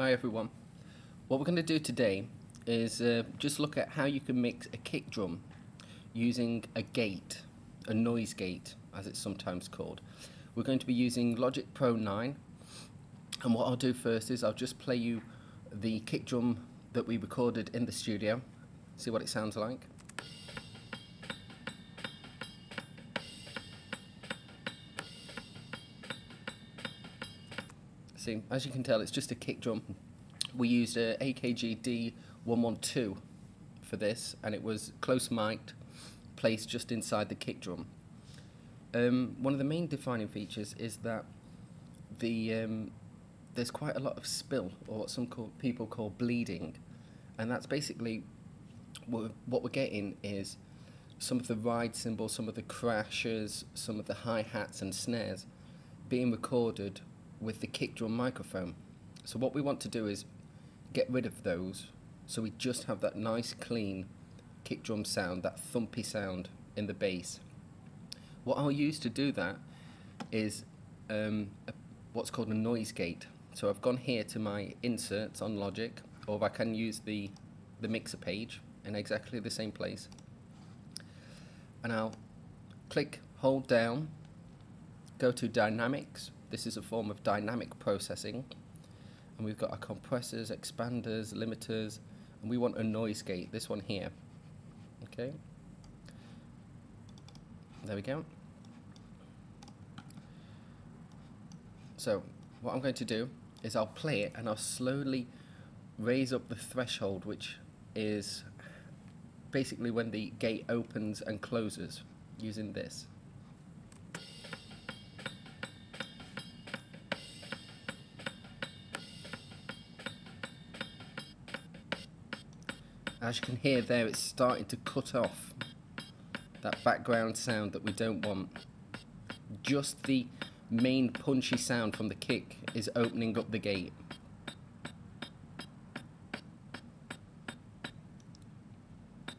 Hi everyone. What we're going to do today is just look at how you can mix a kick drum using a gate, a noise gate as it's sometimes called. We're going to be using Logic Pro 9, and what I'll do first is I'll just play you the kick drum that we recorded in the studio, see what it sounds like. See, as you can tell, it's just a kick drum. We used a AKG D112 for this, and it was close mic'd, placed just inside the kick drum. One of the main defining features is that there's quite a lot of spill, or what people call bleeding, and that's basically what we're getting is some of the ride cymbals, some of the crashes, some of the hi-hats and snares being recorded with the kick drum microphone. So what we want to do is get rid of those, so we just have that nice clean kick drum sound, that thumpy sound in the bass. What I'll use to do that is what's called a noise gate. So I've gone here to my inserts on Logic, or I can use the mixer page in exactly the same place, and I'll click, hold down, go to dynamics. This is a form of dynamic processing, and we've got our compressors, expanders, limiters, and we want a noise gate, this one here. Okay, there we go. So what I'm going to do is I'll play it and I'll slowly raise up the threshold, which is basically when the gate opens and closes, using this. As you can hear there, it's starting to cut off that background sound that we don't want. Just the main punchy sound from the kick is opening up the gate.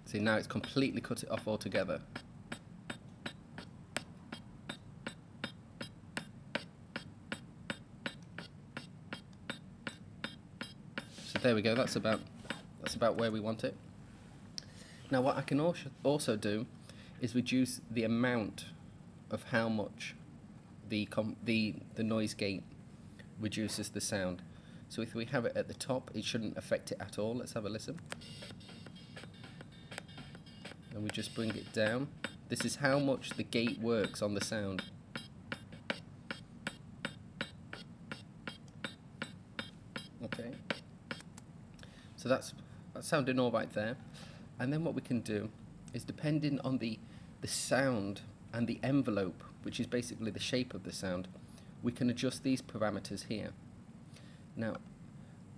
See, now it's completely cut it off altogether. So there we go, that's about where we want it. Now what I can also do is reduce the amount of how much the noise gate reduces the sound. So if we have it at the top, it shouldn't affect it at all. Let's have a listen. And we just bring it down. This is how much the gate works on the sound. Okay. So that's sounding all right there. And then what we can do is, depending on the sound and the envelope, which is basically the shape of the sound, we can adjust these parameters here. Now,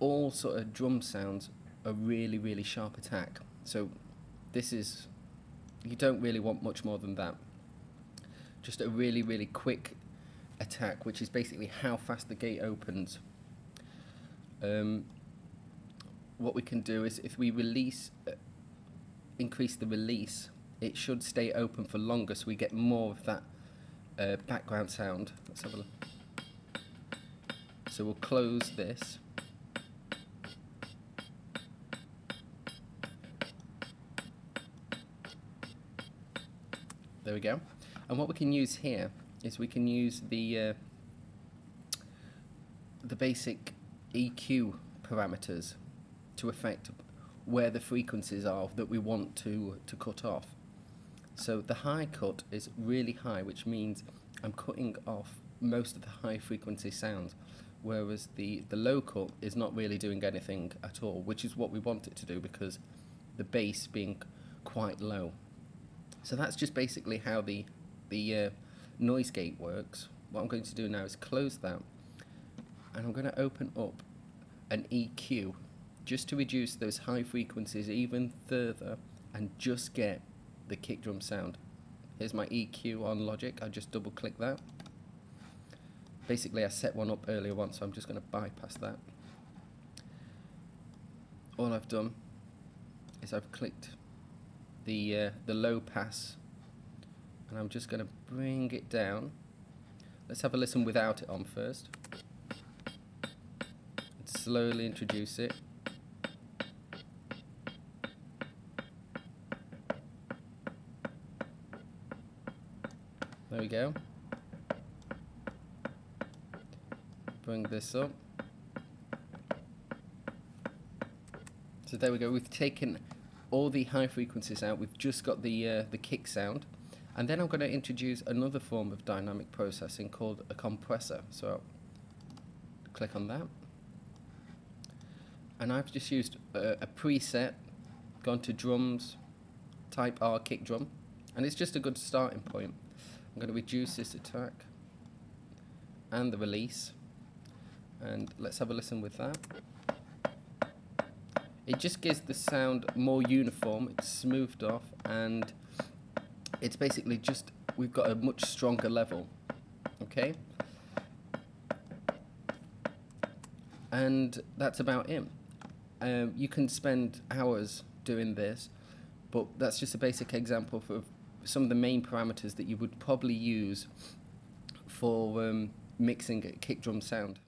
all sort of drum sounds are really, really sharp attack. So this is, you don't really want much more than that. Just a really, really quick attack, which is basically how fast the gate opens. What we can do is, if we increase the release, it should stay open for longer, so we get more of that background sound. Let's have a look. So we'll close this. There we go. And what we can use here is we can use the basic EQ parameters to affect where the frequencies are that we want to cut off. So the high cut is really high, which means I'm cutting off most of the high frequency sounds, whereas the low cut is not really doing anything at all, which is what we want it to do because the bass being quite low. So that's just basically how the noise gate works. What I'm going to do now is close that, and I'm going to open up an EQ just to reduce those high frequencies even further and just get the kick drum sound. Here's my EQ on Logic. I just double click that. Basically I set one up earlier on, so I'm just going to bypass that. All I've done is I've clicked the low pass, and I'm just going to bring it down. Let's have a listen without it on first. slowly introduce it. There we go. Bring this up. So there we go. We've taken all the high frequencies out. We've just got the kick sound, and then I'm going to introduce another form of dynamic processing called a compressor. So I'll click on that, and I've just used a preset, gone to drums, type R kick drum, and it's just a good starting point. I'm going to reduce this attack and the release, and let's have a listen with that. It just gives the sound more uniform, it's smoothed off, and it's basically just, we've got a much stronger level, okay? And that's about it. You can spend hours doing this, but that's just a basic example for some of the main parameters that you would probably use for mixing a kick drum sound.